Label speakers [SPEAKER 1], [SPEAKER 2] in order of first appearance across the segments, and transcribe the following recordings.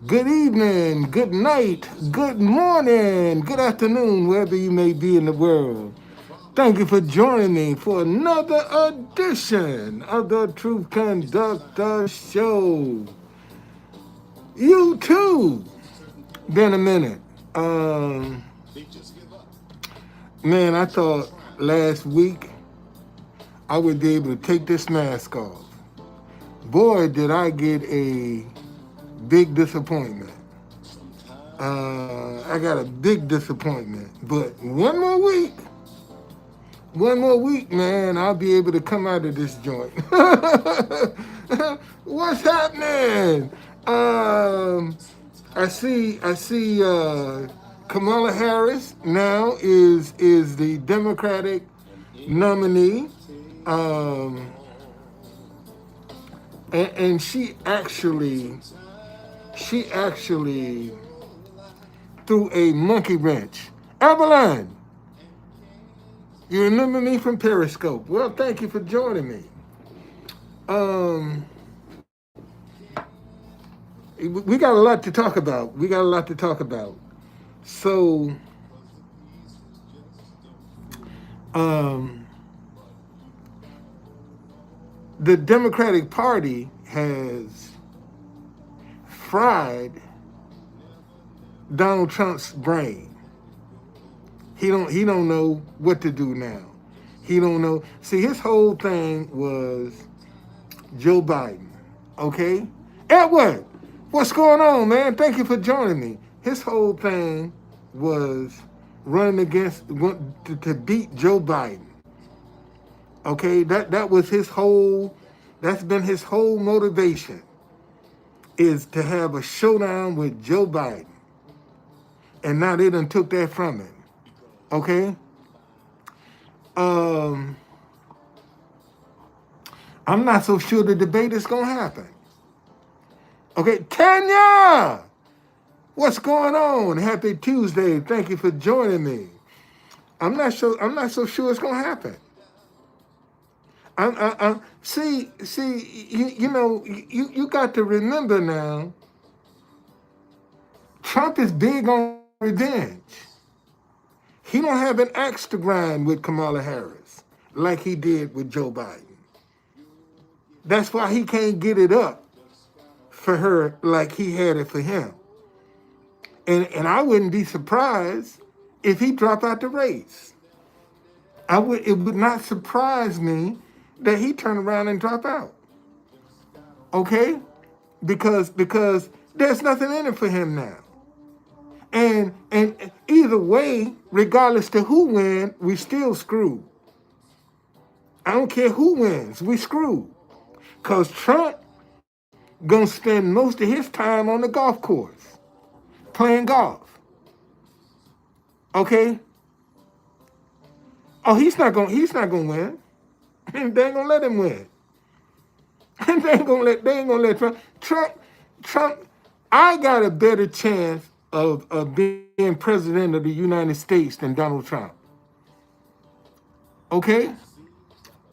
[SPEAKER 1] Good evening, good night, good morning, good afternoon, wherever you may be in the world. Thank you for joining me for another edition of the Truth Conductor Show. You too. Been a minute. Um, Man, I thought last week I would be able to take this mask off. Boy, did I get a big disappointment. I got a big disappointment. But one more week, man, I'll be able to come out of this joint. What's happening? Um, I see. Kamala Harris now is the Democratic nominee, um, and she actually threw a monkey wrench. Evelyn, you remember me from Periscope? Well, thank you for joining me. Um, we got a lot to talk about. So, um, the Democratic Party has fried Donald Trump's brain. He don't know what to do now. He don't know. See, his whole thing was Joe Biden. Okay? Edward, what's going on, man? Thank you for joining me. His whole thing was running against to beat Joe Biden. Okay? That was his whole that's been his whole motivation is to have a showdown with Joe Biden. And now they done took that from him. Okay? Um, I'm not so sure the debate is gonna happen. Okay, Tanya, what's going on? Happy Tuesday. Thank you for joining me. I'm not so sure it's gonna happen. See. You got to remember now. Trump is big on revenge. He don't have an axe to grind with Kamala Harris like he did with Joe Biden. That's why he can't get it up for her like he had it for him. And I wouldn't be surprised if he dropped out the race. It would not surprise me that he turn around and drop out. Okay? Because there's nothing in it for him now. And either way, regardless to who wins, we still screwed. I don't care who wins, we screwed. Because Trump gonna spend most of his time on the golf course playing golf. Okay? Oh, he's not gonna win. They ain't gonna let him win. they ain't gonna let Trump, I got a better chance of being president of the United States than Donald Trump. Okay?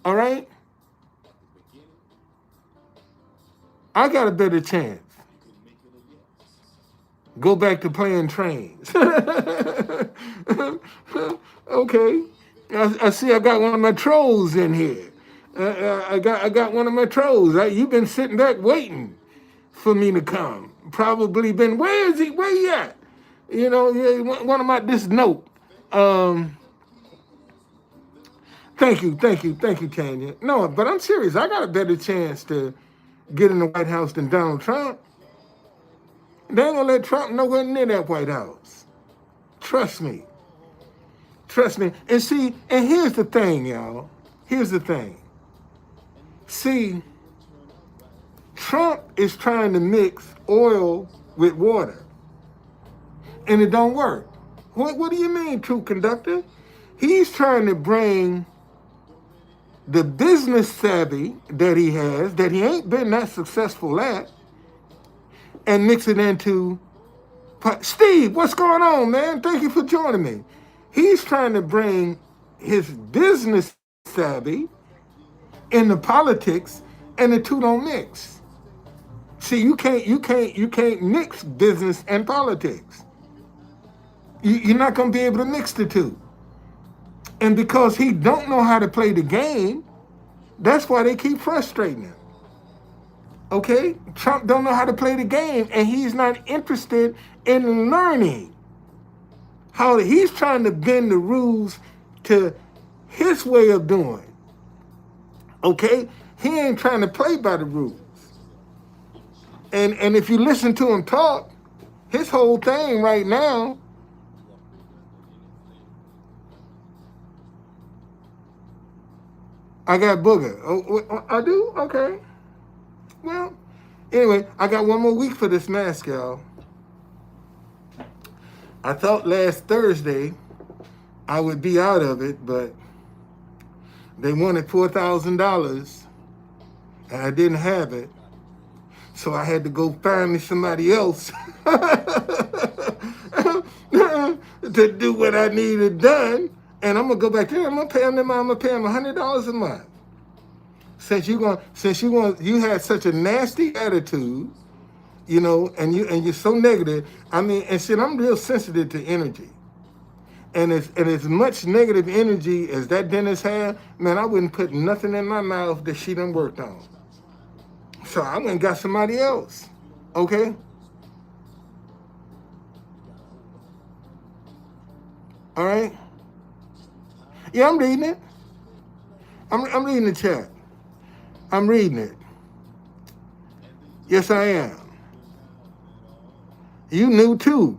[SPEAKER 1] All right? I got a better chance. Go back to playing trains. Okay. I see I got one of my trolls in here. I got one of my trolls. You've been sitting back waiting for me to come. Probably been, where is he? Where he at? You know, one of my, this note. Thank you, Tanya. No, but I'm serious. I got a better chance to get in the White House than Donald Trump. They ain't gonna let Trump nowhere near that White House. Trust me. And see, and here's the thing, y'all. Here's the thing. See, Trump is trying to mix oil with water. And it don't work. What do you mean, True Conductor? He's trying to bring the business savvy that he has, that he ain't been that successful at, and mix it into... Steve, what's going on, man? Thank you for joining me. He's trying to bring his business savvy into politics, and the two don't mix. See, you can't mix business and politics. You're not gonna be able to mix the two. And because he don't know how to play the game, that's why they keep frustrating him. Okay? Trump don't know how to play the game, and he's not interested in learning how he's trying to bend the rules to his way of doing. Okay? He ain't trying to play by the rules. And if you listen to him talk, his whole thing right now, I got booger. Oh, I do? Okay. Well, anyway, I got one more week for this mask, y'all. I thought last Thursday I would be out of it, but they wanted $4,000 and I didn't have it. So I had to go find me somebody else to do what I needed done. And I'm gonna go back there. I'm gonna pay them $100 a month. Since you had such a nasty attitude, you know, and you're so negative. I mean, and shit, I'm real sensitive to energy. And as much negative energy as that dentist had, man, I wouldn't put nothing in my mouth that she done worked on. So I went and got somebody else. Okay? All right? Yeah, I'm reading it. I'm reading the chat. I'm reading it. Yes, I am. You knew too.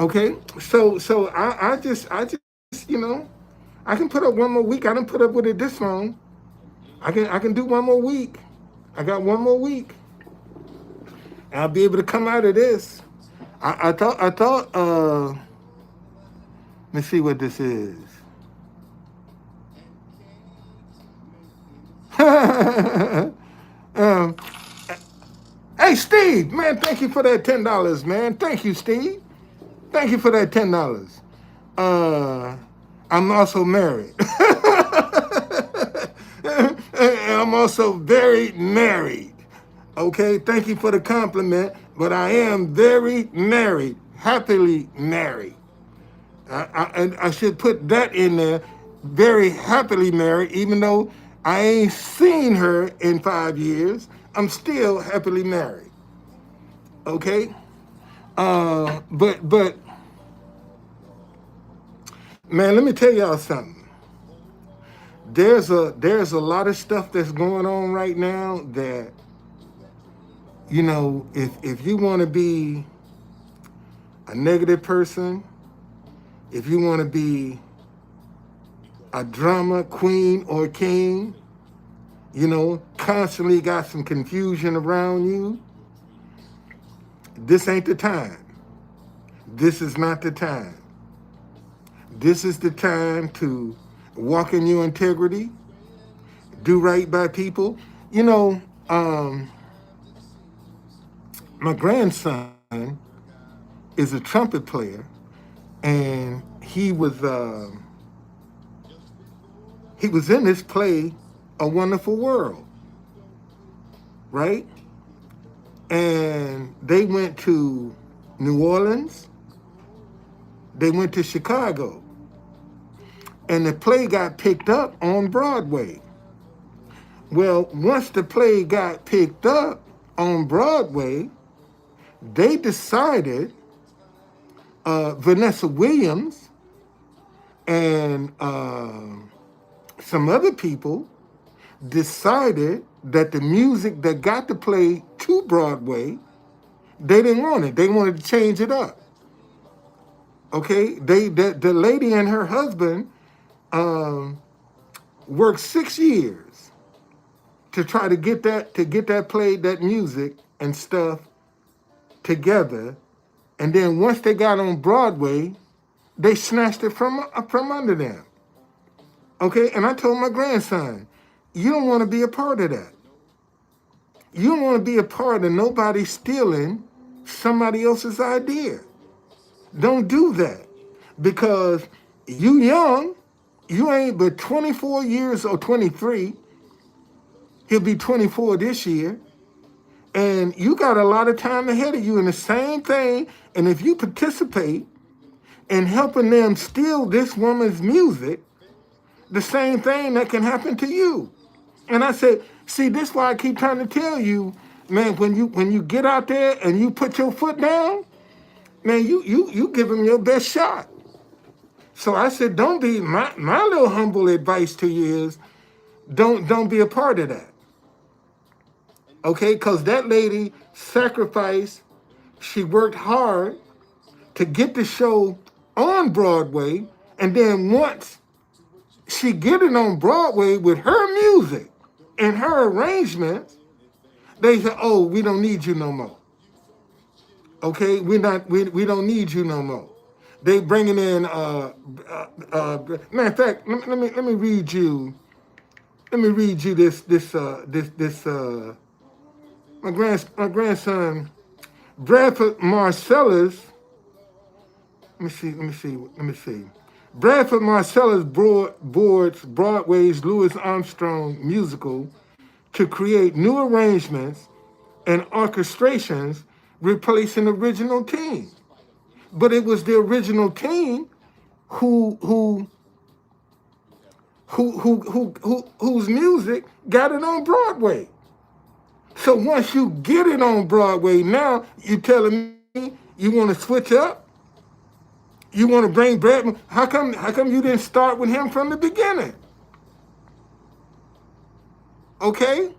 [SPEAKER 1] Okay? So I just, you know, I can put up one more week. I didn't put up with it this long. I can do one more week. I got one more week. And I'll be able to come out of this. I thought let's see what this is. Hey Steve, man, thank you for that $10, man. Thank you, Steve. Thank you for that $10. I'm also married. And I'm also very married. Okay, thank you for the compliment, but I am very married, happily married. I should put that in there, very happily married, even though I ain't seen her in 5 years. I'm still happily married. Okay? But man, let me tell y'all something. There's a lot of stuff that's going on right now that, you know, if you want to be a negative person, if you want to be a drama queen or king, you know, constantly got some confusion around you, this ain't the time. This is not the time. This is the time to walk in your integrity, do right by people. You know, my grandson is a trumpet player, and he was in this play, A Wonderful World, right? And they went to New Orleans, they went to Chicago, and the play got picked up on Broadway. Well, once the play got picked up on Broadway, they decided, Vanessa Williams and some other people decided that the music that got the play to Broadway, they didn't want it. They wanted to change it up. Okay, the lady and her husband worked 6 years to try to get that play, that music and stuff together, and then once they got on Broadway, they snatched it from under them. Okay, and I told my grandson, you don't want to be a part of that. You don't want to be a part of nobody stealing somebody else's idea. Don't do that, because you young, you ain't but 24 years or 23, He'll be 24 this year. And you got a lot of time ahead of you in the same thing. And if you participate in helping them steal this woman's music, the same thing that can happen to you. And I said, see, this is why I keep trying to tell you, man, when you get out there and you put your foot down, man, you give them your best shot. So I said, don't be, my little humble advice to you is, don't be a part of that. Okay, because that lady sacrificed, she worked hard to get the show on Broadway, and then once she get it on Broadway with her music and her arrangements, they said, oh, we don't need you no more. Okay, we don't need you no more. They bringing in, matter of fact, let me read you this, my grandson, Bradford Marcellus, let me see. Bradford Marcellus boards Broadway's Louis Armstrong musical to create new arrangements and orchestrations replacing original team. But it was the original team whose music got it on Broadway. So once you get it on Broadway, now you telling me you want to switch up? You want to bring Brad? How come you didn't start with him from the beginning? Okay,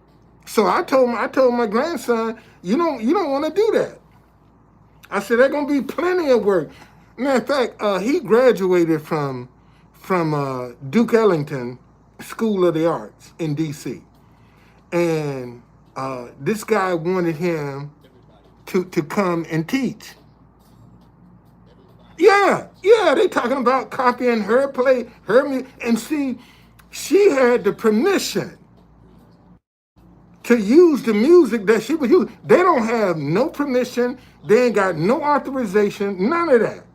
[SPEAKER 1] so I told my grandson, you don't want to do that. I said there's gonna be plenty of work. Matter of fact, he graduated from Duke Ellington School of the Arts in D.C. and this guy wanted him to come and teach. Yeah, they talking about copying her play, and see, she had the permission to use the music that she was using. They don't have no permission, they ain't got no authorization, none of that.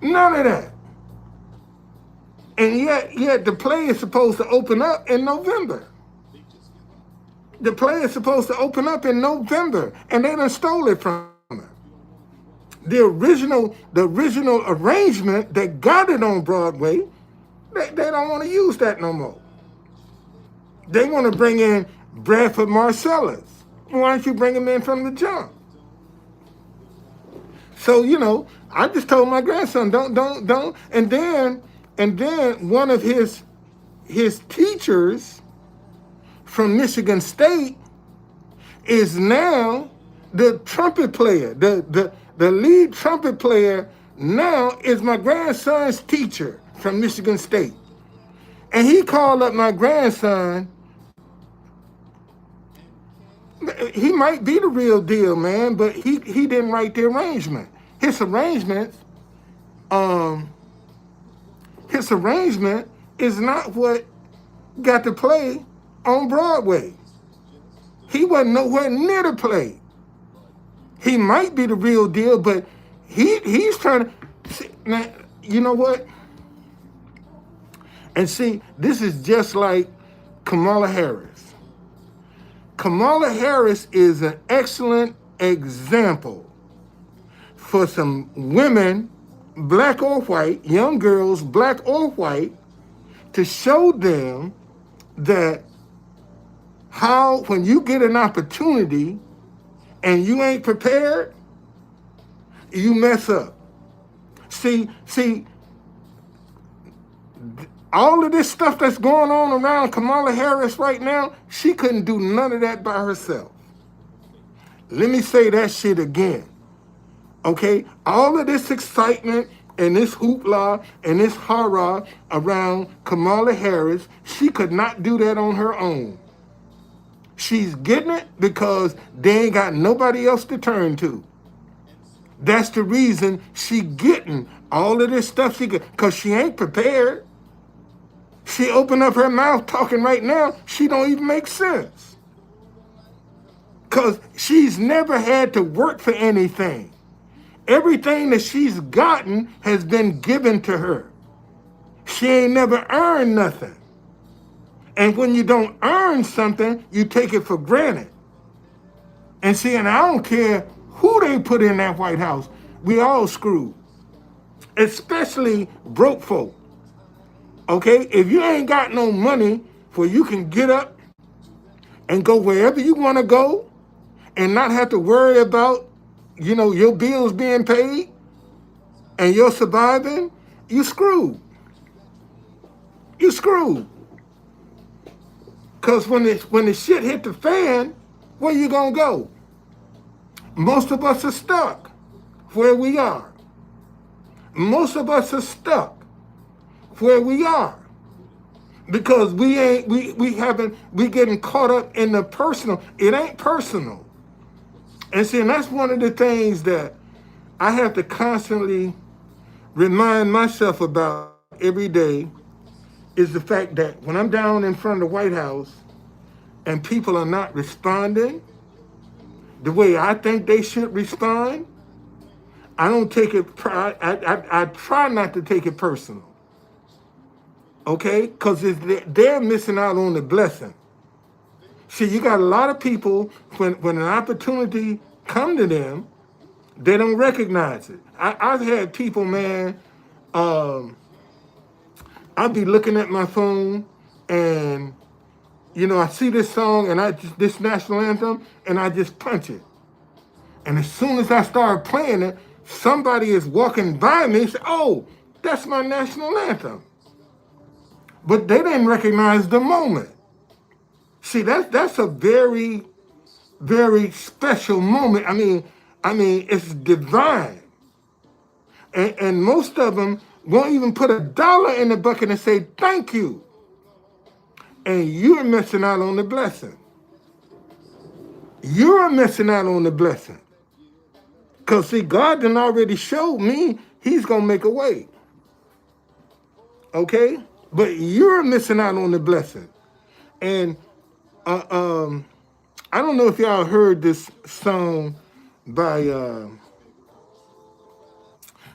[SPEAKER 1] None of that. And yet the play is supposed to open up in November. The play is supposed to open up in November, and they done stole it from her. The original arrangement that got it on Broadway, they don't want to use that no more. They want to bring in Bradford Marcellus. Why don't you bring him in from the jump? So, I just told my grandson, don't. And then one of his teachers from Michigan State is now the trumpet player. The lead trumpet player now is my grandson's teacher from Michigan State. And he called up my grandson. He might be the real deal, man, but he didn't write the arrangement. His arrangement is not what got to play on Broadway. He wasn't nowhere near the play. He might be the real deal, but he's trying to see, now, you know what? And see, this is just like Kamala Harris. Kamala Harris is an excellent example for some women, black or white, young girls, black or white, to show them that how when you get an opportunity and you ain't prepared, you mess up. See, all of this stuff that's going on around Kamala Harris right now, she couldn't do none of that by herself. Let me say that shit again. Okay? All of this excitement and this hoopla and this hurrah around Kamala Harris, she could not do that on her own. She's getting it because they ain't got nobody else to turn to. That's the reason she getting all of this stuff because she ain't prepared. She opened up her mouth talking right now, she don't even make sense. Because she's never had to work for anything. Everything that she's gotten has been given to her. She ain't never earned nothing. And when you don't earn something, you take it for granted. And see, and I don't care who they put in that White House, we all screwed, especially broke folk. Okay, if you ain't got no money where you can get up and go wherever you want to go and not have to worry about, your bills being paid and you're surviving, you screwed. You screwed. Because when the shit hit the fan, where you gonna go? Most of us are stuck where we are. Most of us are stuck where we are. Because we getting caught up in the personal. It ain't personal. And see, and that's one of the things that I have to constantly remind myself about every day, is the fact that when I'm down in front of the White House and people are not responding the way I think they should respond, I don't take it, I try not to take it personal. Okay? Because they're missing out on the blessing. See, you got a lot of people, when an opportunity come to them, they don't recognize it. I've had people, man, I'll be looking at my phone and, I see this song and this national anthem, and I just punch it. And as soon as I start playing it, somebody is walking by me and say, oh, that's my national anthem. But they didn't recognize the moment. See, that's a very, very special moment. I mean, it's divine. And most of them won't even put $1 in the bucket and say, thank you. And you're missing out on the blessing. You're missing out on the blessing. Because, see, God done already showed me he's going to make a way. Okay? But you're missing out on the blessing. And I don't know if y'all heard this song by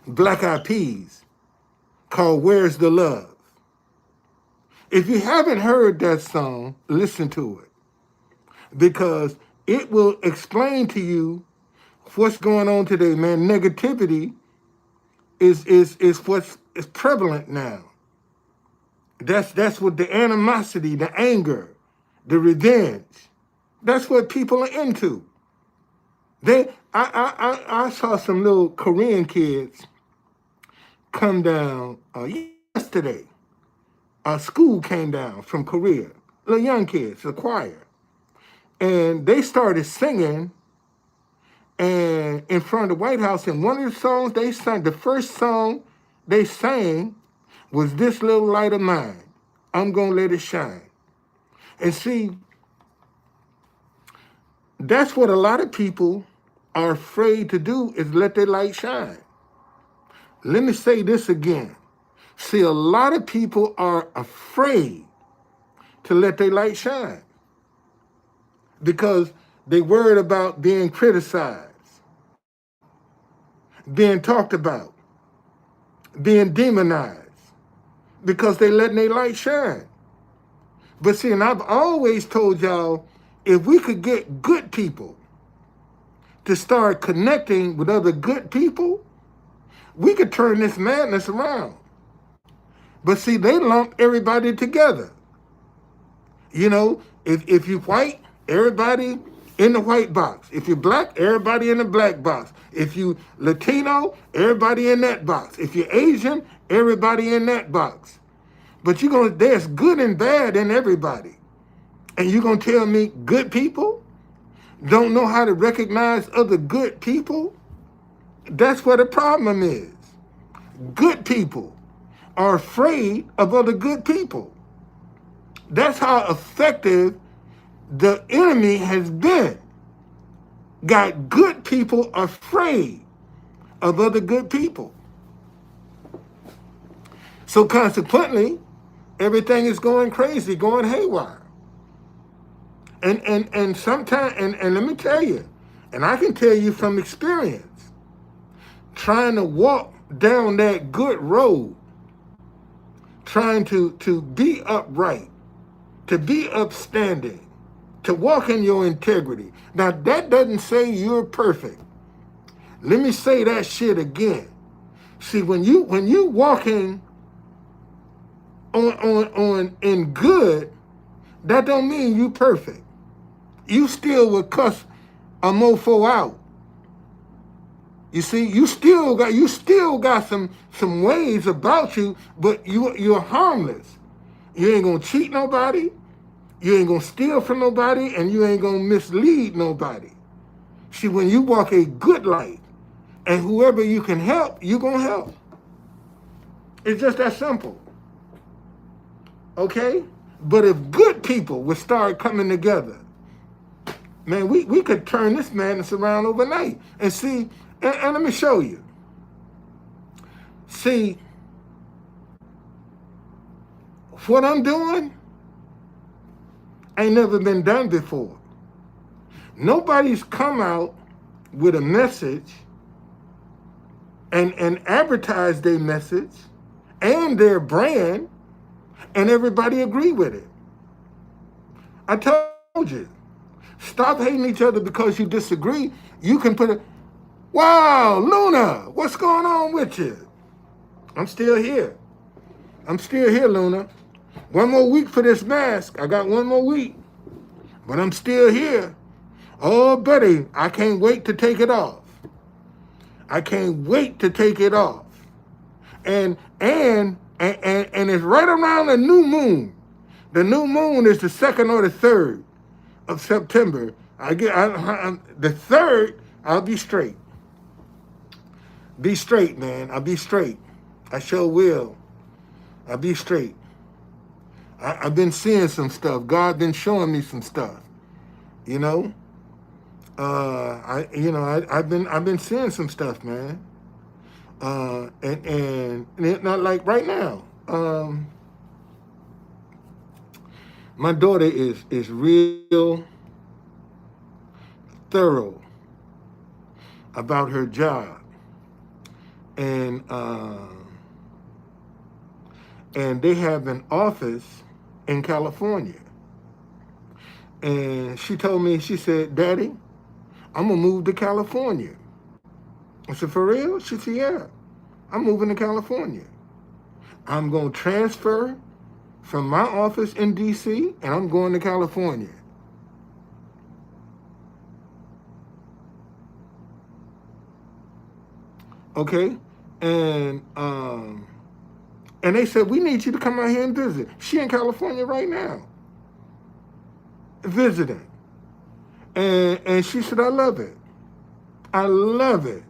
[SPEAKER 1] Black Eyed Peas called Where's the Love? If you haven't heard that song, listen to it. Because it will explain to you what's going on today, man. Negativity is what's is prevalent now. That's what the animosity, the anger, the revenge. That's what people are into. I saw some little Korean kids come down yesterday. A school came down from Korea, little young kids, a choir, and they started singing and in front of the White House. And one of the songs they sang, the first song they sang was This Little Light of Mine, I'm Gonna Let It Shine. And see, that's what a lot of people are afraid to do, is let their light shine. Let me say this again. See, a lot of people are afraid to let their light shine because they worried about being criticized, being talked about, being demonized, because they letting their light shine. But see, and I've always told y'all, if we could get good people to start connecting with other good people, we could turn this madness around. But see, they lump everybody together. You know, if you're white, everybody in the white box. If you're black, everybody in the black box. If you Latino, everybody in that box. If you're Asian, everybody in that box. But there's good and bad in everybody. And you're going to tell me good people don't know how to recognize other good people? That's where the problem is. Good people are afraid of other good people. That's how effective the enemy has been. Got good people afraid of other good people. So consequently, everything is going crazy, going haywire. And sometimes, and let me tell you, and I can tell you from experience, trying to walk down that good road, trying to be upright to be upstanding, to walk in your integrity. Now, that doesn't say you're perfect. Let me say that shit again. See, when you walking on in good, that don't mean you perfect. You still would cuss a mofo out. You see, you still got some ways about you, but you're harmless. You ain't gonna cheat nobody, you ain't gonna steal from nobody, and you ain't gonna mislead nobody. See, when you walk a good life, and whoever you can help, you gonna help. It's just that simple. Okay? But if good people would start coming together, man, we could turn this madness around overnight. And see, and let me show you. See, what I'm doing ain't never been done before. Nobody's come out with a message and advertised their message and their brand, and everybody agree with it. I told you, stop hating each other because you disagree. You can put a, wow, Luna, what's going on with you? I'm still here. I'm still here, Luna. One more week for this mask. I got one more week, but I'm still here. Oh, buddy, I can't wait to take it off. I can't wait to take it off. And it's right around the new moon. The new moon is the 2nd or the 3rd of September. The 3rd, I'll be straight. Be straight, man. I'll be straight. I sure will. I'll be straight. I've been seeing some stuff. God been showing me some stuff. You know? I've been seeing some stuff, man. And not like right now. My daughter is real thorough about her job, and they have an office in California. And she told me, she said, "Daddy, I'm gonna move to California." I said, "For real?" She said, "Yeah, I'm moving to California. I'm gonna transfer from my office in DC, and I'm going to California." Okay, and they said, "We need you to come out here and visit." She in California right now, visiting, and she said, "I love it. I love it."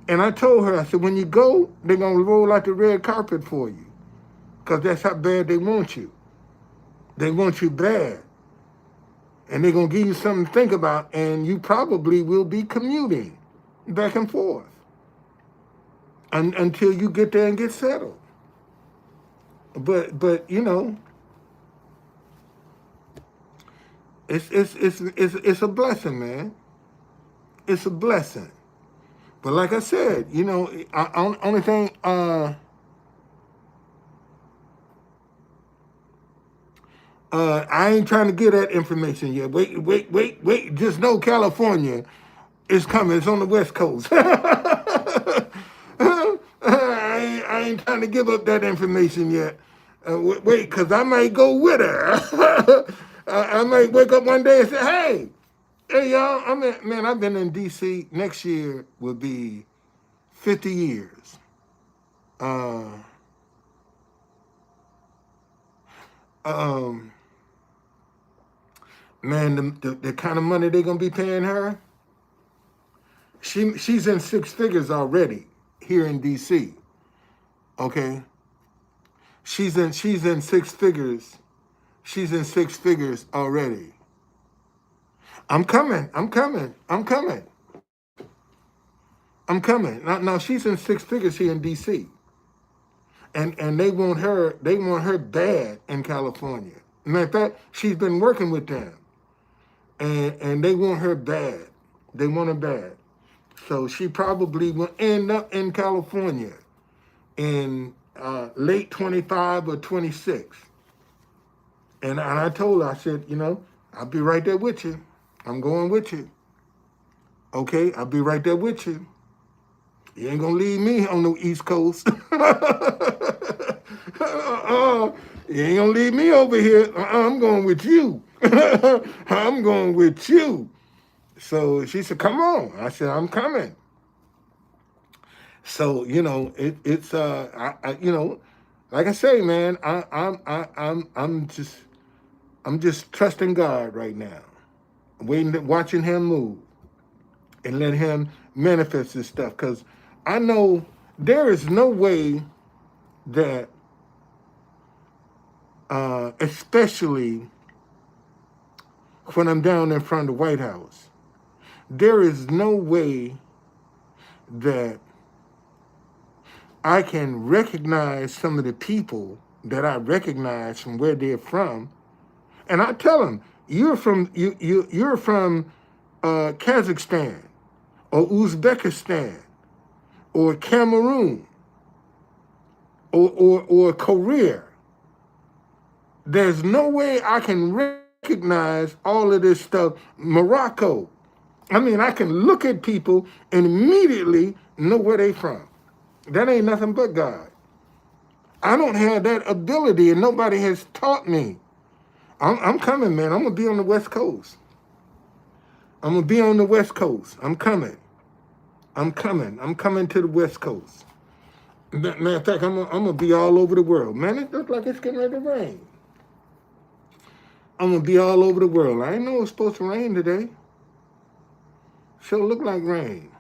[SPEAKER 1] And I told her, I said, "When you go, they're gonna roll out the red carpet for you, because that's how bad they want you. They want you bad. And they're going to give you something to think about, and you probably will be commuting back and forth until you get there and get settled." But you know, it's a blessing, man. It's a blessing. But like I said, you know, only thing, I ain't trying to get that information yet. Wait. Just know California is coming. It's on the West Coast. I ain't trying to give up that information yet. Wait, because I might go with her. I might wake up one day and say, hey, y'all, I've been in D.C. Next year will be 50 years. Man, the kind of money they're going to be paying her, she's in 6 figures already here in D.C., okay? She's in 6 figures. She's in 6 figures already. I'm coming. Now she's in 6 figures here in D.C. And they want her bad in California. Matter of fact, she's been working with them. And they want her bad. They want her bad. So she probably will end up in California in late 25 or 26. And I told her, I said, I'll be right there with you. I'm going with you. Okay, I'll be right there with you. You ain't gonna leave me on the East Coast. You ain't gonna leave me over here. I'm going with you. I'm going with you. So she said, "Come on." I said, "I'm coming." So it's like I say, man, I'm just trusting God right now, watching Him move and let Him manifest this stuff, because I know there is no way that, especially when I'm down in front of the White House, there is no way that I can recognize some of the people that I recognize from where they're from, and I tell them, you're from Kazakhstan or Uzbekistan or Cameroon or Korea. There's no way I can recognize all of this stuff. Morocco. I mean, I can look at people and immediately know where they from. That ain't nothing but God. I don't have that ability, and nobody has taught me. I'm coming, man. I'm going to be on the West Coast. I'm going to be on the West Coast. I'm coming. I'm coming to the West Coast. Matter of fact, I'm going to be all over the world. Man, it looks like it's getting ready to rain. I'm going to be all over the world. I didn't know it was supposed to rain today. Sure look like rain.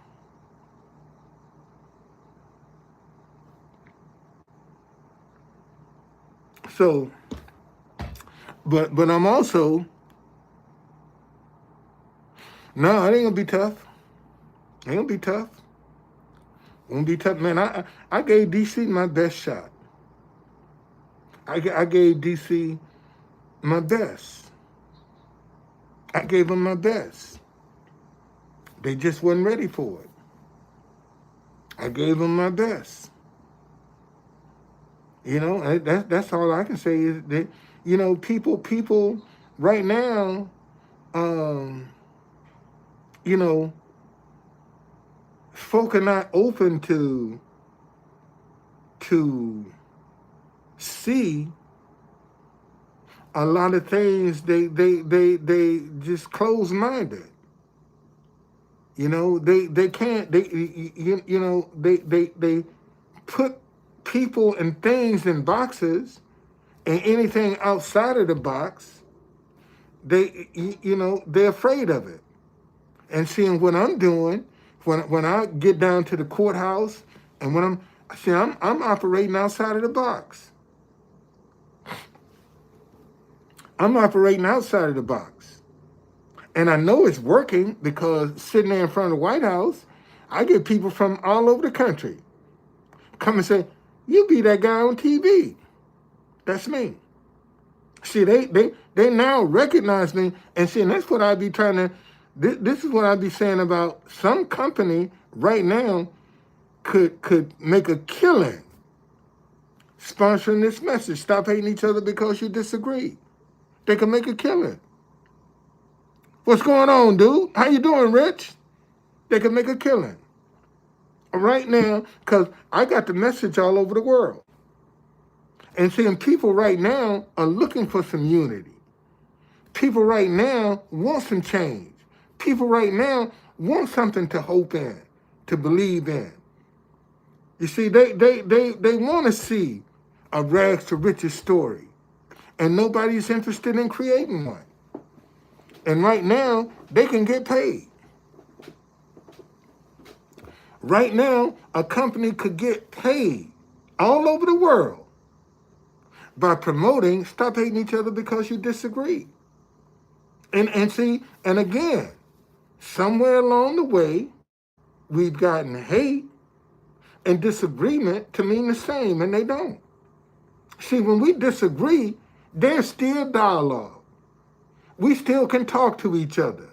[SPEAKER 1] So, but I'm also, no, it ain't going to be tough. It ain't going to be tough. It won't be tough. Man, I gave DC my best shot. I gave DC my best. I gave them my best. They just wasn't ready for it. I gave them my best. That's all I can say is that, people right now, folk are not open to see a lot of things. They just close-minded. They can't, they put people and things in boxes, and anything outside of the box, they're afraid of it. And seeing what I'm doing, when I get down to the courthouse, and when I'm operating outside of the box. I'm operating outside of the box. And I know it's working, because sitting there in front of the White House, I get people from all over the country come and say, "You be that guy on TV." That's me. See, they now recognize me, and see, and that's what I be trying to, this is what I be saying about some company right now could make a killing sponsoring this message. Stop hating each other because you disagree. They can make a killing. What's going on, dude? How you doing, Rich? They can make a killing. Right now, because I got the message all over the world. And seeing people right now are looking for some unity. People right now want some change. People right now want something to hope in, to believe in. You see, they want to see a rags to riches story. And nobody's interested in creating one. And right now, they can get paid. Right now, a company could get paid all over the world by promoting stop hating each other because you disagree. And see, and again, somewhere along the way, we've gotten hate and disagreement to mean the same, and they don't. See, when we disagree, there's still dialogue. We still can talk to each other.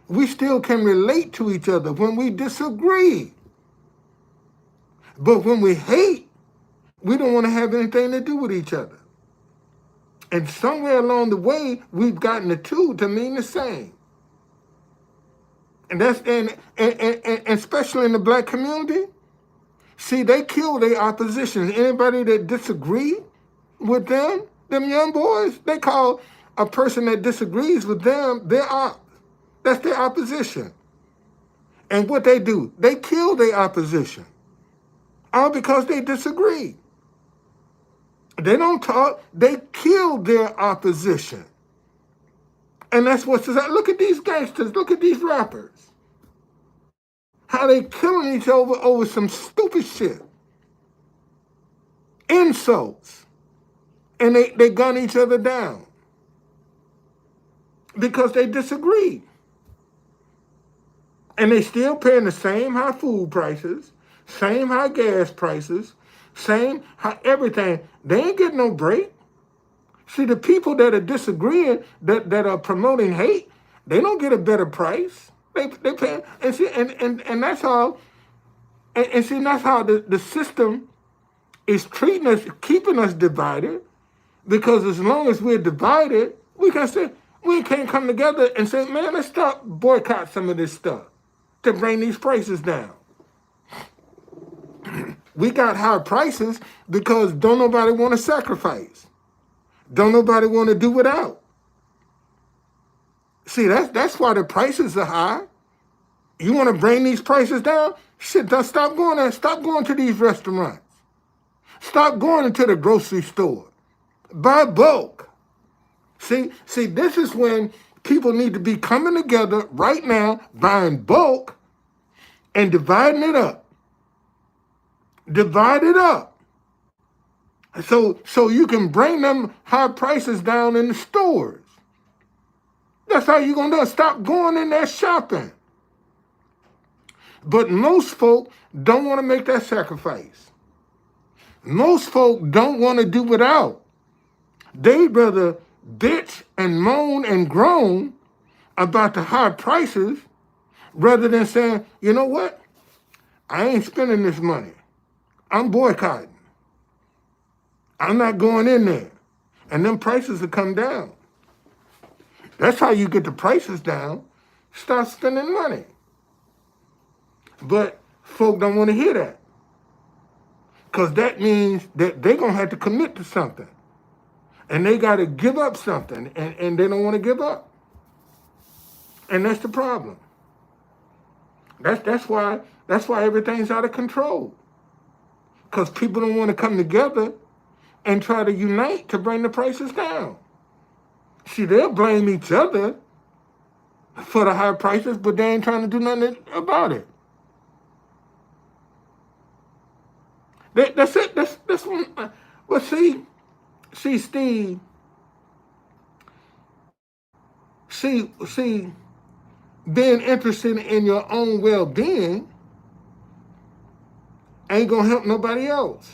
[SPEAKER 1] We still can relate to each other when we disagree. But when we hate, we don't want to have anything to do with each other. And somewhere along the way, we've gotten the two to mean the same. And that's and especially in the black community, see, they kill their opposition. Anybody that disagree with them young boys, they call a person that disagrees with them their op. That's their opposition. And what they do, they kill their opposition. All because they disagree. They don't talk, they kill their opposition. And that's what's look at these gangsters, look at these rappers. How they killing each other over some stupid shit. Insults. And they gun each other down. Because they disagree. And they still paying the same high food prices, same high gas prices, same high everything. They ain't getting no break. See, the people that are disagreeing, that are promoting hate, they don't get a better price. They pay, and see, and that's how, and see, that's how the system is treating us, keeping us divided. Because as long as we're divided, we can't come together and say, man, let's stop boycott some of this stuff to bring these prices down. We got high prices because don't nobody want to sacrifice. Don't nobody want to do without. See, that's why the prices are high. You want to bring these prices down? Shit, stop going there. Stop going to these restaurants. Stop going into the grocery store. Buy bulk. See, this is when people need to be coming together right now, buying bulk and dividing it up. Divide it up. So you can bring them high prices down in the stores. That's how you're going to do it. Stop going in there shopping. But most folk don't want to make that sacrifice. Most folk don't want to do without. They'd rather bitch and moan and groan about the high prices rather than saying, you know what? I ain't spending this money. I'm boycotting. I'm not going in there. And them prices will come down. That's how you get the prices down. Start spending money. But folk don't want to hear that. Because that means that they're going to have to commit to something. And they got to give up something. And they don't want to give up. And that's the problem. That's why everything's out of control. Because people don't want to come together and try to unite to bring the prices down. See, they'll blame each other for the high prices, but they ain't trying to do nothing about it. That's it. That's one. Well, see, Steve. See, being interested in your own well-being ain't gonna help nobody else.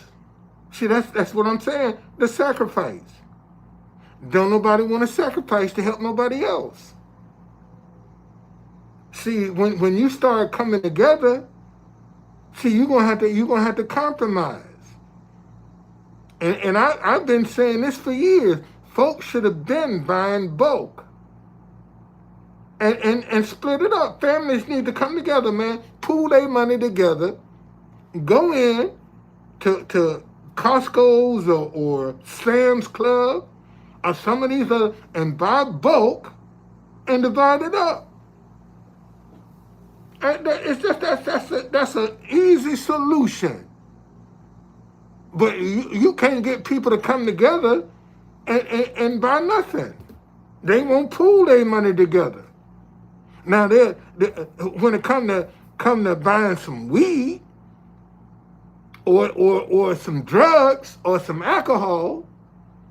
[SPEAKER 1] See, that's what I'm saying. The sacrifice. Don't nobody want to sacrifice to help nobody else. See, when you start coming together, see, you're gonna have to compromise. And I've been saying this for years. Folks should have been buying bulk. And split it up. Families need to come together, man. Pool their money together. Go in to Costco's or Sam's Club or some of these other and buy bulk and divide it up. And it's just that's an easy solution. But you can't get people to come together and buy nothing. They won't pool their money together. Now when it come to buying some weed or some drugs or some alcohol,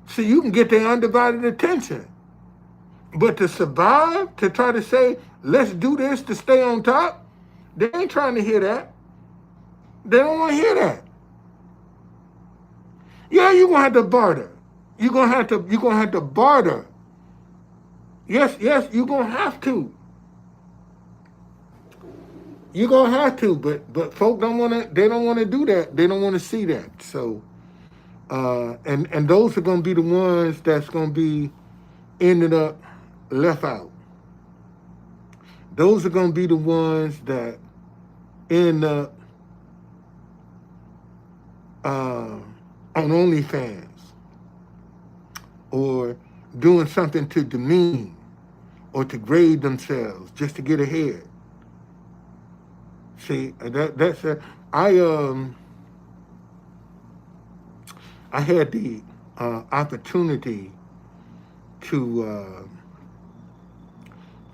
[SPEAKER 1] see, you can get their undivided attention. But to survive, to try to say, let's do this to stay on top, they ain't trying to hear that. They don't want to hear that. Yeah, you're gonna have to barter. You're gonna have to barter. Yes, you're gonna have to. You're gonna have to, but folk don't wanna do that. They don't wanna see that. So And those are going to be the ones that's going to be ended up left out. Those are going to be the ones that end up on OnlyFans or doing something to demean or to grade themselves just to get ahead. See, that's I had the opportunity to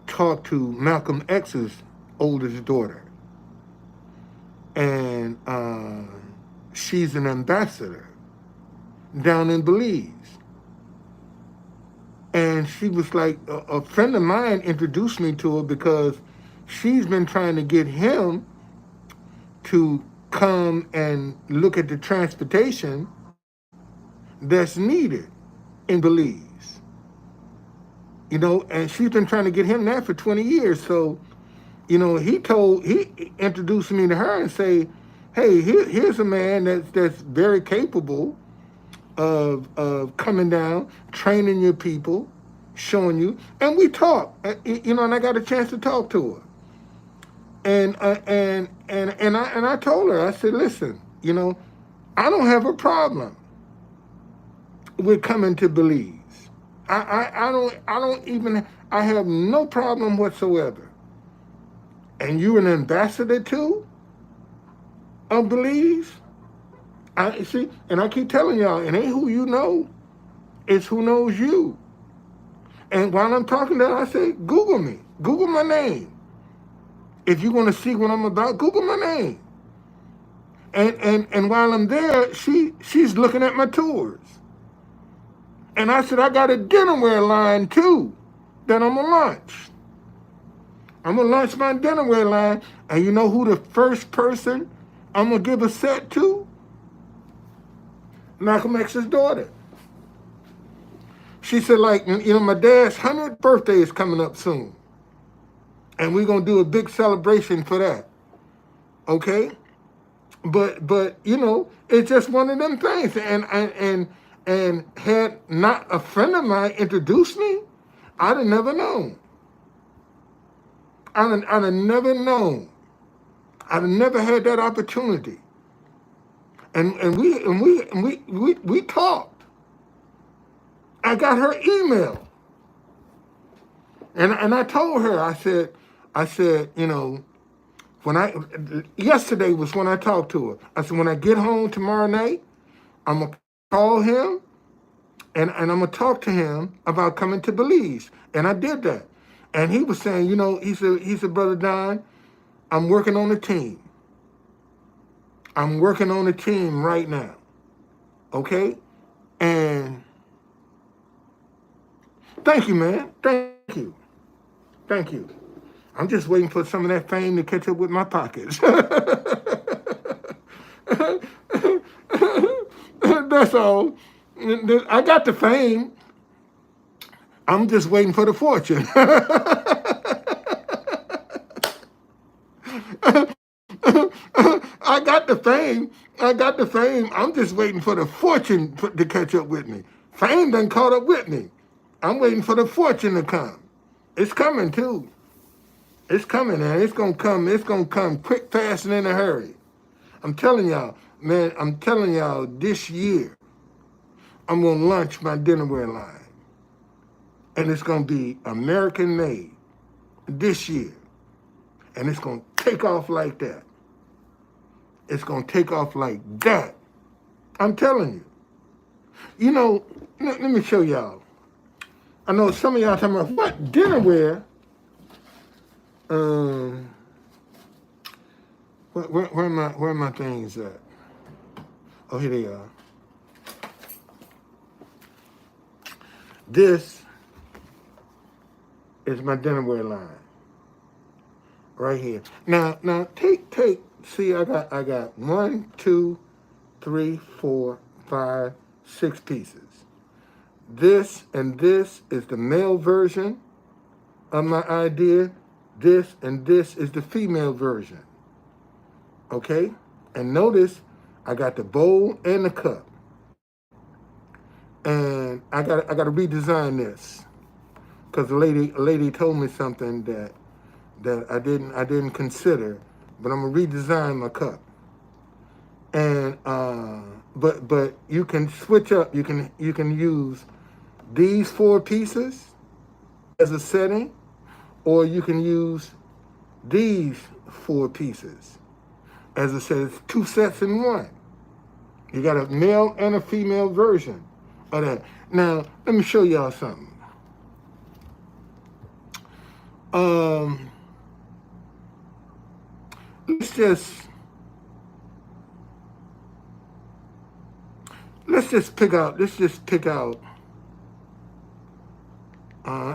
[SPEAKER 1] talk to Malcolm X's oldest daughter, and she's an ambassador down in Belize. And she was like, a friend of mine introduced me to her because she's been trying to get him to come and look at the transportation that's needed in Belize. You know, and she's been trying to get him that for 20 years. So, you know, he introduced me to her and say, hey, here's a man that's very capable of coming down, training your people, showing you. And we talked, you know, and I got a chance to talk to her. And I told her, I said, listen, you know, I don't have a problem with coming to Belize. I have no problem whatsoever. And you're an ambassador too of Belize? I see, and I keep telling y'all, it ain't who you know, it's who knows you. And while I'm talking to her, I say, Google me. Google my name. If you want to see what I'm about, Google my name. And while I'm there, she's looking at my tours. And I said, I got a dinnerware line too that I'm gonna launch. I'm gonna launch my dinnerware line, and you know who the first person I'm gonna give a set to? Malcolm X's daughter. She said, like, you know, my dad's 100th birthday is coming up soon. And we're going to do a big celebration for that. Okay? But you know, it's just one of them things. And had not a friend of mine introduced me, I'd have never known. I'd have never known. I'd have never had that opportunity. And we talked. I got her email. And I told her, I said, you know, yesterday was when I talked to her. I said, when I get home tomorrow night, I'm going to call him and I'm going to talk to him about coming to Belize. And I did that. And he was saying, you know, he said, Brother Don, I'm working on a team. I'm working on a team right now. Okay? And thank you, man. Thank you. Thank you. I'm just waiting for some of that fame to catch up with my pockets. That's all. I got the fame. I'm just waiting for the fortune. I got the fame. I'm just waiting for the fortune to catch up with me. Fame done caught up with me. I'm waiting for the fortune to come. It's coming too. It's coming, and it's gonna come. It's gonna come quick, fast, and in a hurry. I'm telling y'all, man. I'm telling y'all, this year, I'm gonna launch my dinnerware line, and it's gonna be American made this year, and it's gonna take off like that. It's gonna take off like that. I'm telling you. You know, let me show y'all. I know some of y'all talking about what dinnerware. Where are my things at? Oh, here they are. This is my dinnerware line. Right here. Now take. See, I got 1, 2, 3, 4, 5, 6 pieces. This and this is the male version of my idea. This and this is the female version. Okay? And notice I got the bowl and the cup. and I got to redesign this because a lady told me something that I didn't consider, but I'm gonna redesign my cup. And but you can switch up. You can use these 4 pieces as a setting, or you can use these 4 pieces as a set. It's 2 sets in one. You got a male and a female version of that. Now let me show y'all something. Let's just pick out. Let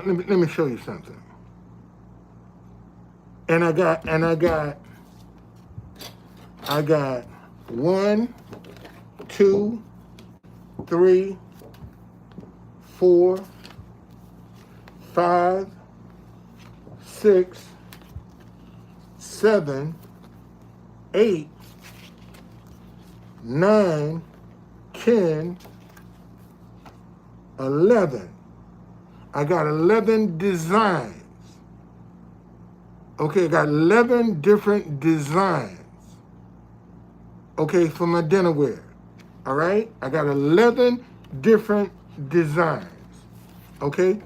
[SPEAKER 1] me show you something. And I got 1, 2, 3, 4, 5, 6, 7, 8, 9, 10, 11. I got 11 designs. Okay, I got 11 different designs. Okay, for my dinnerware. All right? I got 11 different designs. Okay?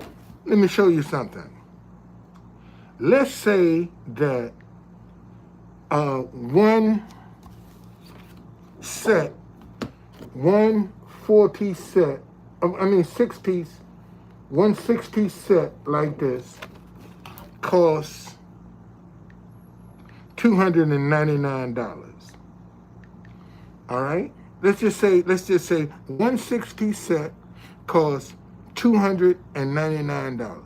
[SPEAKER 1] Let me show you something. Let's say that one 4-piece set, 6-piece, one 6-piece set like this costs $299. All right? Let's just say one 6-piece set costs $299.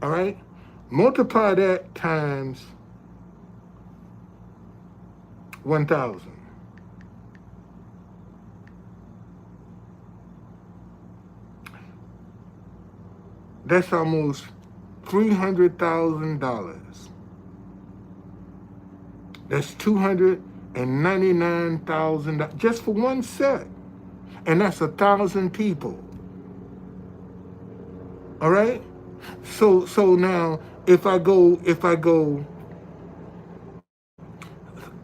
[SPEAKER 1] All right? Multiply that times 1,000. That's almost $300,000. That's $299,000 just for one set, and that's 1,000 people. All right. So now if I go,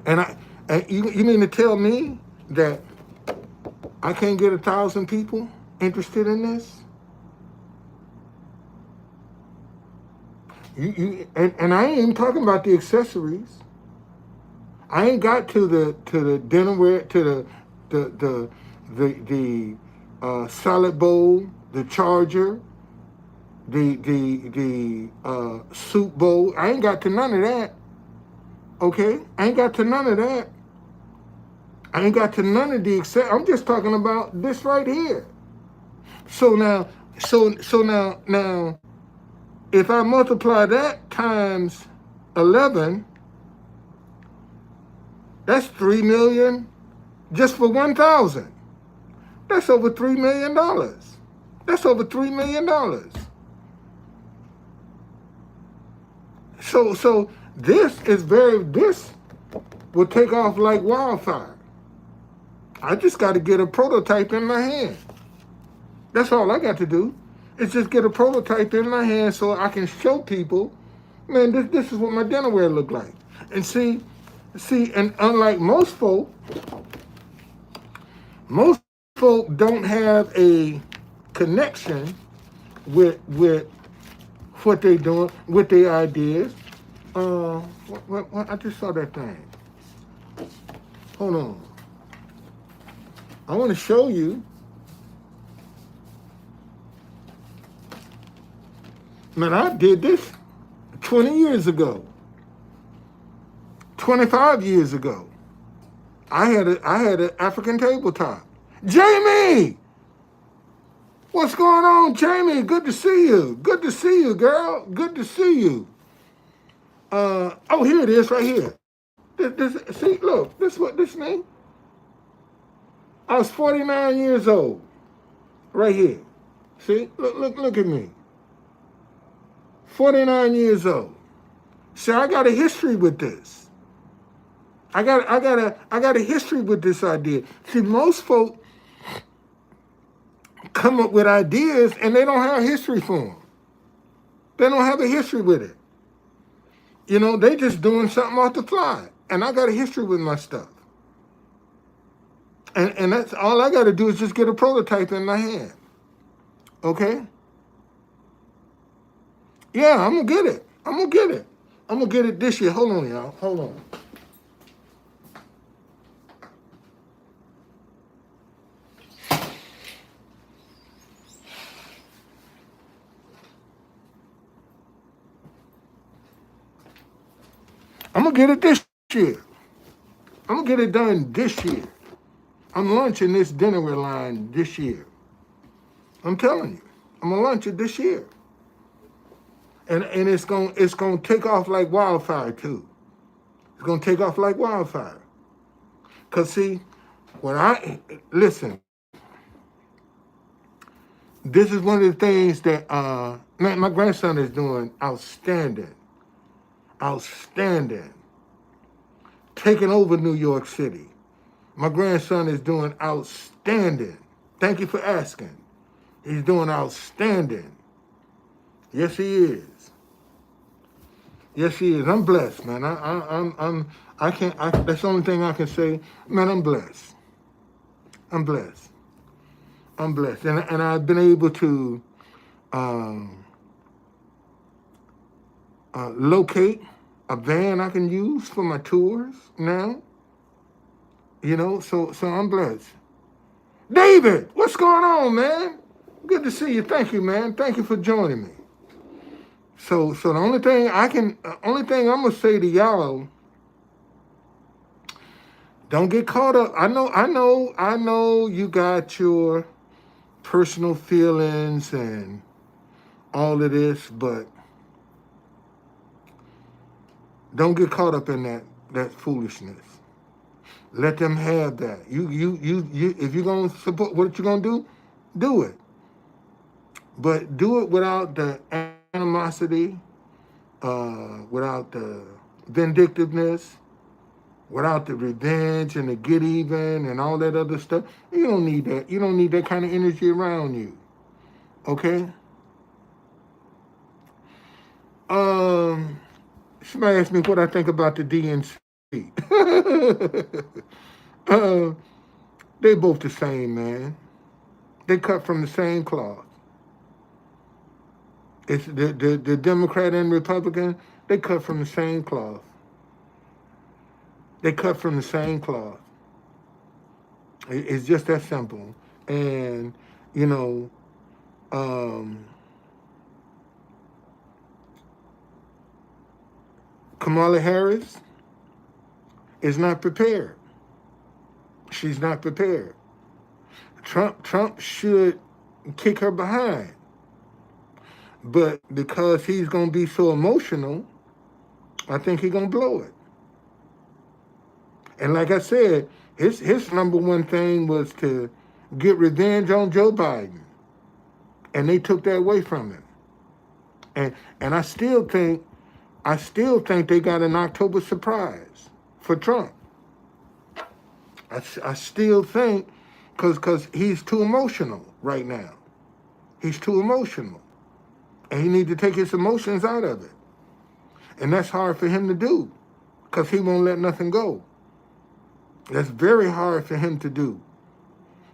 [SPEAKER 1] and you mean to tell me that I can't get 1,000 people interested in this? And I ain't even talking about the accessories. I ain't got to the dinnerware, to the salad bowl, the charger, the soup bowl. I ain't got to none of that. Okay, I ain't got to none of that. I ain't got to none of the accessories. I'm just talking about this right here. So now, if I multiply that times 11, that's 3 million just for 1,000. That's over $3 million. That's over $3 million. So this will take off like wildfire. I just got to get a prototype in my hand. That's all I got to do. Is just get a prototype in my hand so I can show people, man, this is what my dinnerware look like. And see, and unlike most folk don't have a connection with what they doing, with their ideas. What, I just saw that thing. Hold on. I want to show you. Man, I did this 20 years ago. 25 years ago. I had an African tabletop. Jamie! What's going on, Jamie? Good to see you. Good to see you, girl. Good to see you. Oh, here it is right here. See, look, this me. I was 49 years old. Right here. See, look at me. 49 years old. See, I got a history with this. I got a history with this idea. See, most folk come up with ideas and they don't have history for them. They don't have a history with it. You know, they just doing something off the fly. And I got a history with my stuff. And that's all I got to do is just get a prototype in my hand. Okay? Yeah, I'm going to get it. I'm going to get it. I'm going to get it this year. Hold on, y'all. Hold on. I'm going to get it this year. I'm going to get it done this year. I'm launching this dinnerware line this year. I'm telling you. I'm going to launch it this year. And it's gonna take off like wildfire, too. It's going to take off like wildfire. Because, see, listen, this is one of the things that my grandson is doing outstanding. Outstanding. Taking over New York City. My grandson is doing outstanding. Thank you for asking. He's doing outstanding. Yes, he is. Yes, he is. I'm blessed, man. I can't. That's the only thing I can say. Man, I'm blessed. I'm blessed. I'm blessed, and I've been able to locate a van I can use for my tours now. You know, so I'm blessed. David, what's going on, man? Good to see you. Thank you, man. Thank you for joining me. So the only thing I'm gonna say to y'all, don't get caught up. I know you got your personal feelings and all of this, but don't get caught up in that foolishness. Let them have that. You if you're gonna support what you're gonna do it. But do it without the animosity, without the vindictiveness, without the revenge and the get even and all that other stuff. You don't need that. You don't need that kind of energy around you. Okay? Somebody asked me what I think about the DNC. They both the same, man. They cut from the same cloth. It's the Democrat and Republican, they cut from the same cloth. They cut from the same cloth. It's just that simple. And, you know, Kamala Harris is not prepared. She's not prepared. Trump should kick her behind. But because he's going to be so emotional, I think he's going to blow it. And like I said, his number one thing was to get revenge on Joe Biden. And they took that away from him. And I still think they got an October surprise for Trump. I still think, because he's too emotional right now. He's too emotional. And he needs to take his emotions out of it. And that's hard for him to do, because he won't let nothing go. That's very hard for him to do,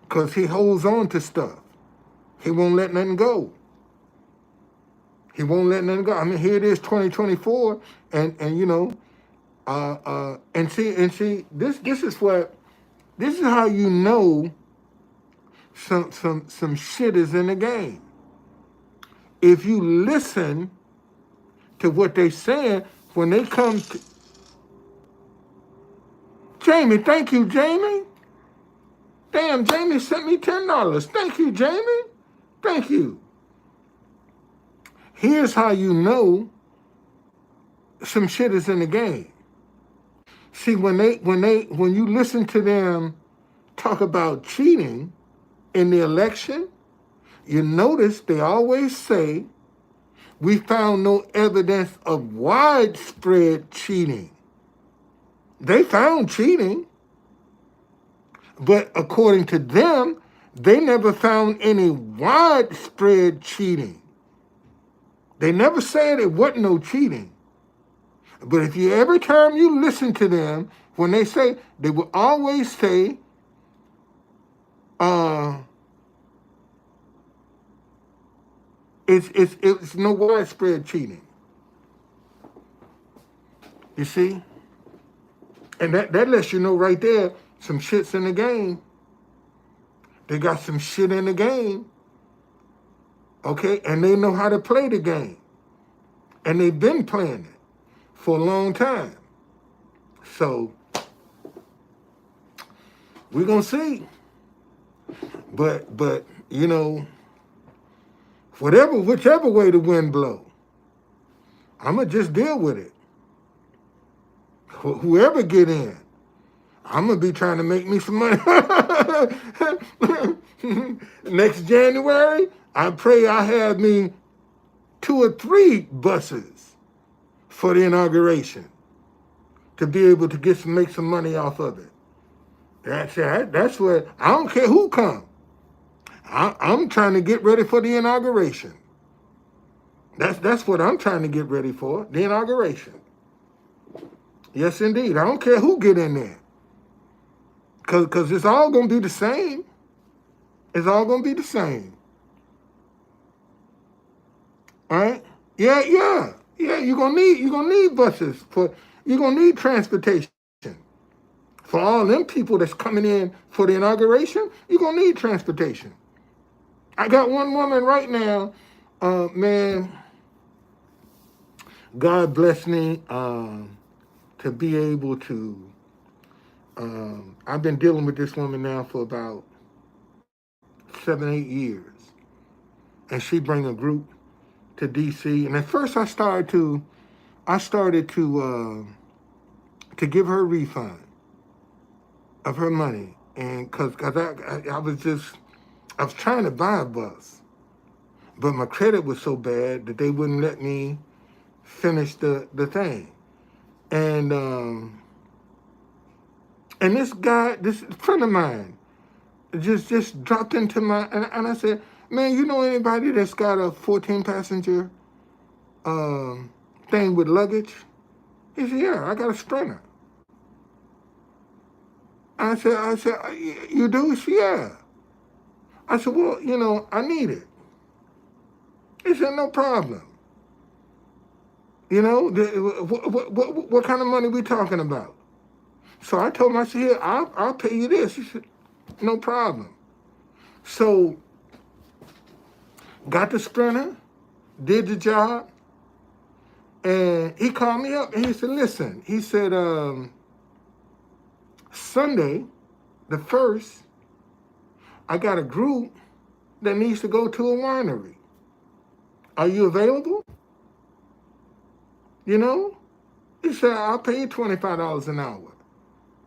[SPEAKER 1] because he holds on to stuff. He won't let nothing go. He won't let nothing go. I mean, here it is, 2024, and you know, and see, this is how you know some shit is in the game. If you listen to what they saying when they come to... Jamie, thank you, Jamie. Damn, Jamie sent me $10. Thank you, Jamie. Thank you. Here's how you know some shit is in the game. See, when you listen to them talk about cheating in the election, you notice they always say, we found no evidence of widespread cheating. They found cheating, but according to them, they never found any widespread cheating. They never said it wasn't no cheating. But if you every time you listen to them, when they say, they will always say, it's no widespread cheating. You see? And that lets you know right there, some shit's in the game. They got some shit in the game. Okay? And they know how to play the game. And they've been playing it for a long time. So, we're going to see. But, you know, whichever way the wind blow, I'm going to just deal with it. Whoever get in, I'm going to be trying to make me some money. Next January, I pray I have me 2 or 3 buses for the inauguration to be able to make some money off of it. That's what, I don't care who come. I'm trying to get ready for the inauguration. That's what I'm trying to get ready for, the inauguration. Yes, indeed. I don't care who get in there. Because it's all going to be the same. It's all going to be the same. All right? Yeah. You're going to need buses. You're going to need transportation. For all them people that's coming in for the inauguration, you're going to need transportation. I got one woman right now, man, God bless me, to be able to, I've been dealing with this woman now for about 7-8 years. And she bring a group to DC. And at first I started to give her a refund of her money. And cause I was trying to buy a bus, but my credit was so bad that they wouldn't let me finish the thing. And this guy, this friend of mine, just dropped into my, and I said, man, you know anybody that's got a 14-passenger thing with luggage? He said, yeah, I got a Sprinter. I said, you do? She said, yeah. I said, well, you know, I need it. He said, no problem. You know, what kind of money we talking about? So I told him, I said, here, I'll pay you this. He said, no problem. So, got the Sprinter, did the job, and he called me up and he said, listen, he said, Sunday, the 1st, I got a group that needs to go to a winery. Are you available? You know? He said, I'll pay you $25 an hour.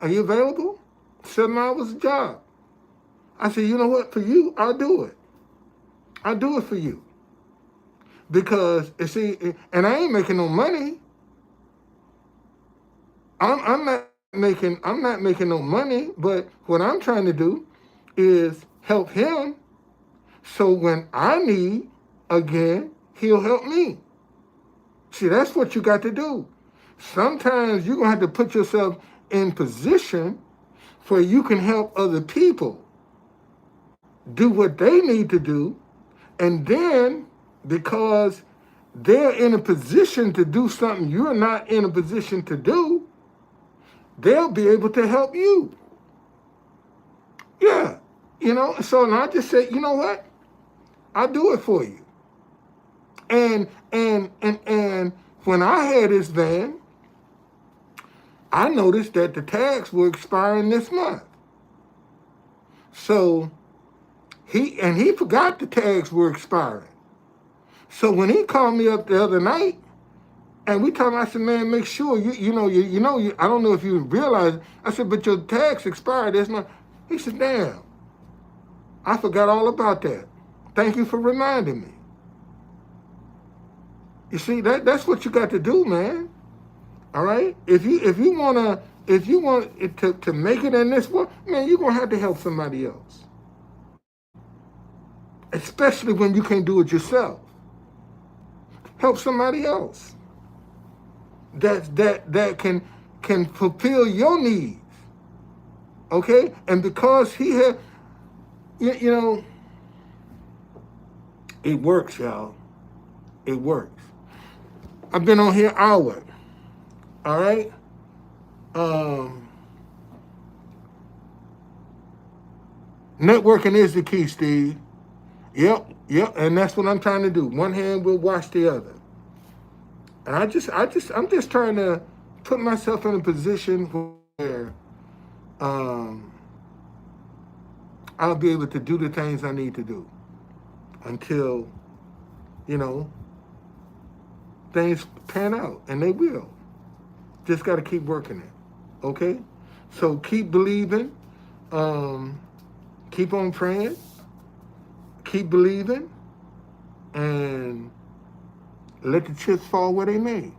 [SPEAKER 1] Are you available? 7 hours a job. I said, you know what? For you, I'll do it. I'll do it for you. Because, you see, and I ain't making no money. I'm not making no money, but what I'm trying to do is help him so when I need again, he'll help me. See, that's what you got to do. Sometimes you're going to have to put yourself in position where you can help other people do what they need to do, and then because they're in a position to do something you're not in a position to do, they'll be able to help you. Yeah, you know, so and I just said, you know what? I'll do it for you. And when I had this van, I noticed that the tags were expiring this month. So he forgot the tags were expiring. So when he called me up the other night, and we talking, I said, man, make sure you know, I don't know if you realize. I said, but your tags expired this month. He said, damn, I forgot all about that. Thank you for reminding me. You see, that's what you got to do, man. All right? If you want it to make it in this world, man, you're gonna have to help somebody else. especially when you can't do it yourself. Help somebody else that can fulfill your needs. Okay? And because he had, you know, it works, y'all. It works. I've been on here hour. All right? Networking is the key, Steve. Yep, and that's what I'm trying to do. One hand will wash the other. And I'm just trying to put myself in a position where I'll be able to do the things I need to do until, you know, things pan out, and they will. Just got to keep working it, okay? So keep believing, keep on praying, keep believing, and let the chips fall where they may.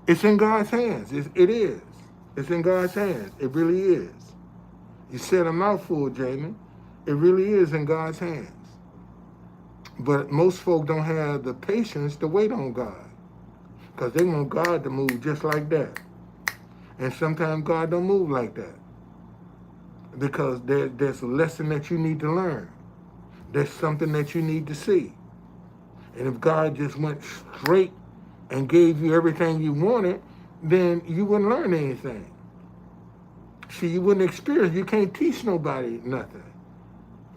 [SPEAKER 1] It's in God's hands. It is. It's in God's hands. It really is. You said a mouthful, Jamie. It really is in God's hands. But most folk don't have the patience to wait on God, because they want God to move just like that. And sometimes God don't move like that, because there's a lesson that you need to learn. There's something that you need to see. And if God just went straight and gave you everything you wanted, then you wouldn't learn anything. See, you wouldn't experience. You can't teach nobody nothing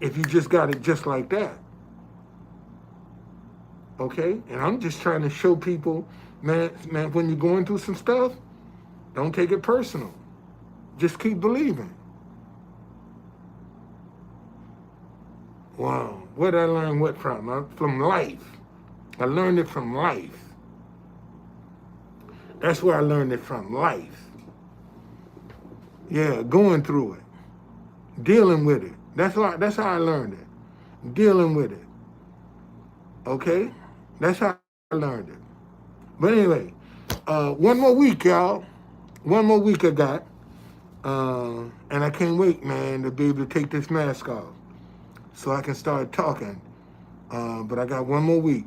[SPEAKER 1] if you just got it just like that. Okay? And I'm just trying to show people, man, when you're going through some stuff, don't take it personal. Just keep believing. Wow. Where did I learn what from? From life. I learned it from life. That's where I learned it from, life. Yeah, going through it. Dealing with it. That's how I learned it. Dealing with it. Okay? That's how I learned it. But anyway, one more week, y'all. One more week I got. And I can't wait, man, to be able to take this mask off so I can start talking. But I got one more week.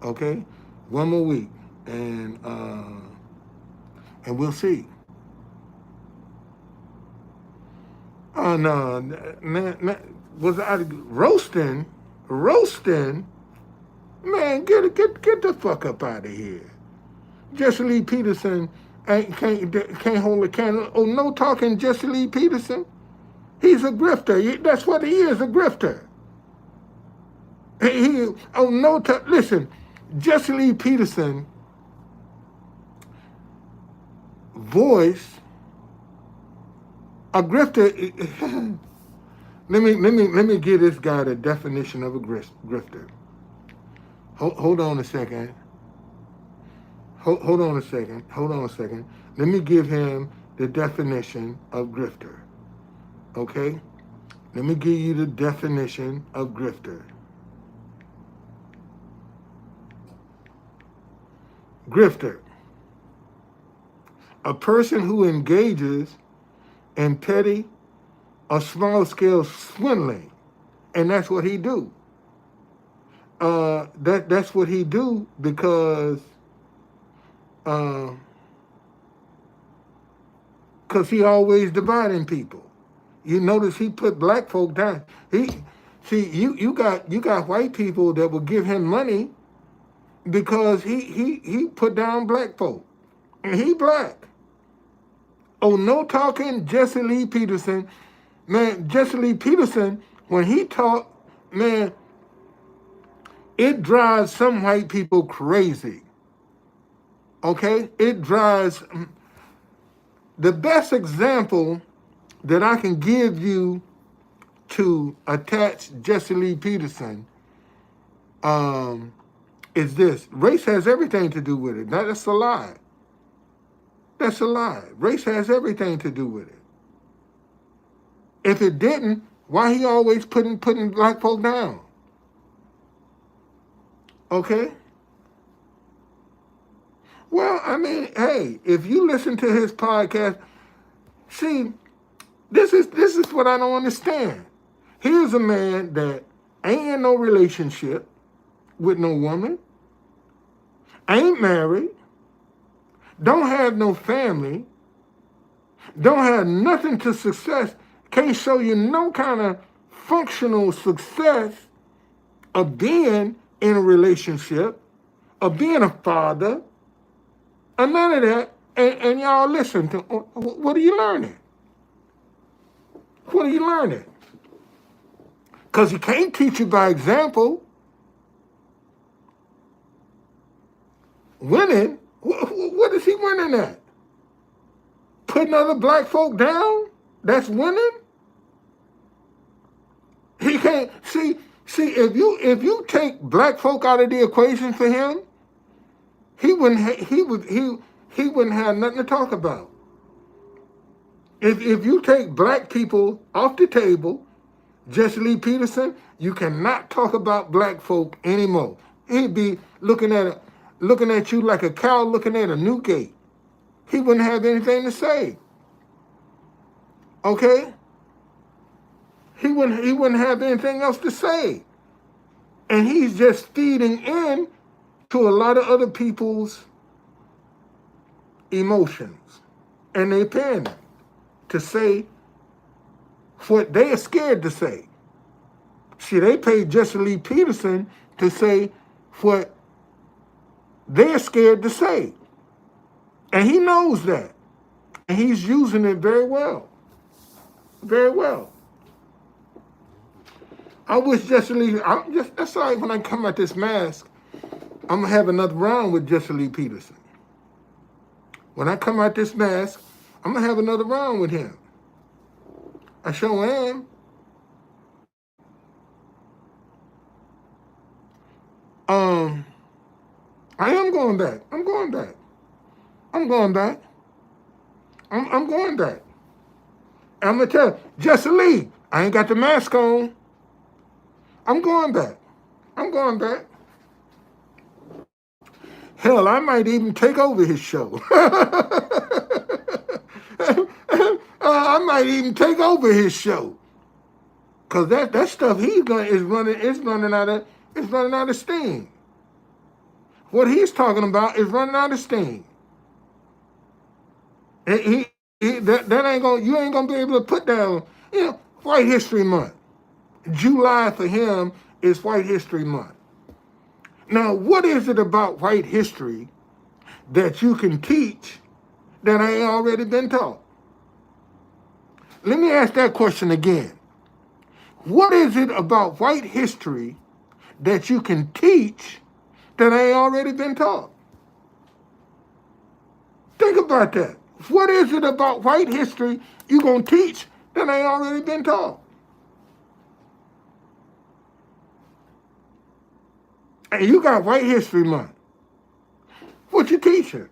[SPEAKER 1] Okay? One more week. And we'll see. Oh, no. Was I roasting? Roasting? Man, get the fuck up out of here. Jesse Lee Peterson can't hold a candle. Oh, no talking Jesse Lee Peterson. He's a grifter. That's what he is, a grifter. Listen, Jesse Lee Peterson voice a grifter. let me give this guy the definition of a grifter. Hold on a second. Hold on a second. Let me give him the definition of grifter. Okay? Let me give you the definition of grifter. Grifter. A person who engages in petty or small-scale swindling. And that's what he do. That's what he do because he always dividing people. You notice he put black folk down. You got white people that will give him money because he put down black folk. And he black. Oh, no talking Jesse Lee Peterson. Man, Jesse Lee Peterson, when he talk, man, it drives some white people crazy. Okay? It drives... The best example that I can give you to attach Jesse Lee Peterson is this. Race has everything to do with it. That's a lie. That's a lie. Race has everything to do with it. If it didn't, why he always putting black folk down? Okay? Well, I mean, hey, if you listen to his podcast, see, this is what I don't understand. Here's a man that ain't in no relationship with no woman, ain't married, don't have no family, don't have nothing to success, can't show you no kind of functional success of being in a relationship, of being a father, or none of that. And y'all listen to, what are you learning? What are you learning? Because he can't teach you by example. Winning? What is he winning at? Putting other black folk down? That's winning? He can't see if you take black folk out of the equation for him, he wouldn't have nothing to talk about. If you take black people off the table, Jesse Lee Peterson, you cannot talk about black folk anymore. He'd be looking at you like a cow looking at a new gate. He wouldn't have anything to say. Okay? He wouldn't have anything else to say. And he's just feeding in to a lot of other people's emotions. And they paying them to say what they are scared to say. See, they paid Jesse Lee Peterson to say what they're scared to say. And he knows that. And he's using it very well. Very well. I wish Jesse Lee, that's all right when I come at this mask, I'm going to have another round with Jesse Lee Peterson. When I come out this mask, I'm going to have another round with him. I sure am. I am going back. I'm going back. I'm going back. I'm going back. I'm going to tell you, Jesse Lee, I ain't got the mask on. I'm going back. I'm going back. Hell, I might even take over his show. I might even take over his show. Cause that stuff he's done is running out of steam. What he's talking about is running out of steam. And that ain't gonna, you ain't gonna be able to put down, White History Month. July for him is White History Month. Now, what is it about white history that you can teach that ain't already been taught? Let me ask that question again. What is it about white history that you can teach that ain't already been taught? Think about that. What is it about white history you gonna teach that ain't already been taught? And you got White History Month. What you teaching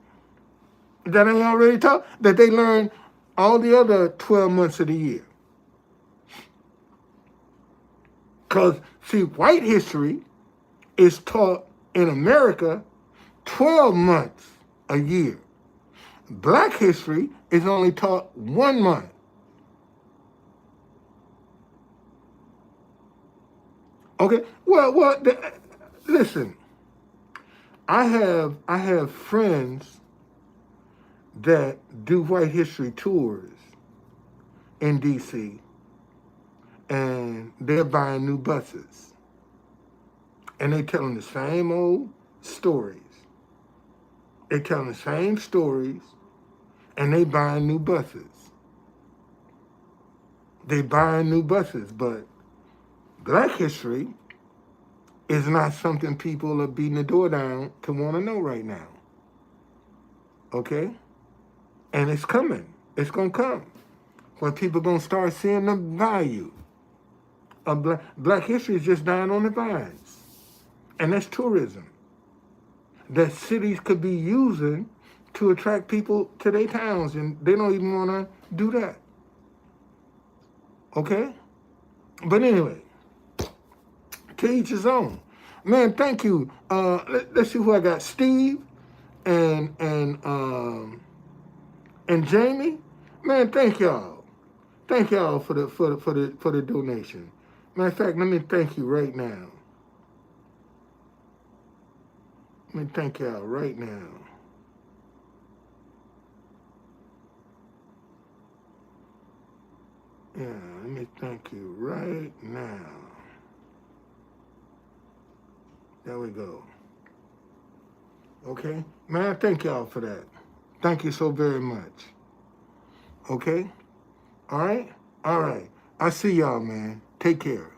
[SPEAKER 1] that ain't already taught, that they learn all the other 12 months of the year? Because, see, white history is taught in America 12 months a year. Black history is only taught 1 month. Okay, well, listen. I have friends that do white history tours in DC, and they're buying new buses, and they telling the same old stories. They telling the same stories, and they buying new buses. They buying new buses, but Black history is not something people are beating the door down to want to know right now. Okay? And it's coming. It's going to come. Where people going to start seeing the value of Black history is just dying on the vines. And that's tourism that cities could be using to attract people to their towns, and they don't even want to do that. Okay? But anyway, to each his own. Man, thank you. Let's see who I got. Steve and Jamie. Man, thank y'all. Thank y'all for the donation. Matter of fact, let me thank you right now. Let me thank y'all right now. Yeah, let me thank you right now. There we go. Okay? Man, I thank y'all for that. Thank you so very much. Okay? All right? All right. I see y'all, man. Take care.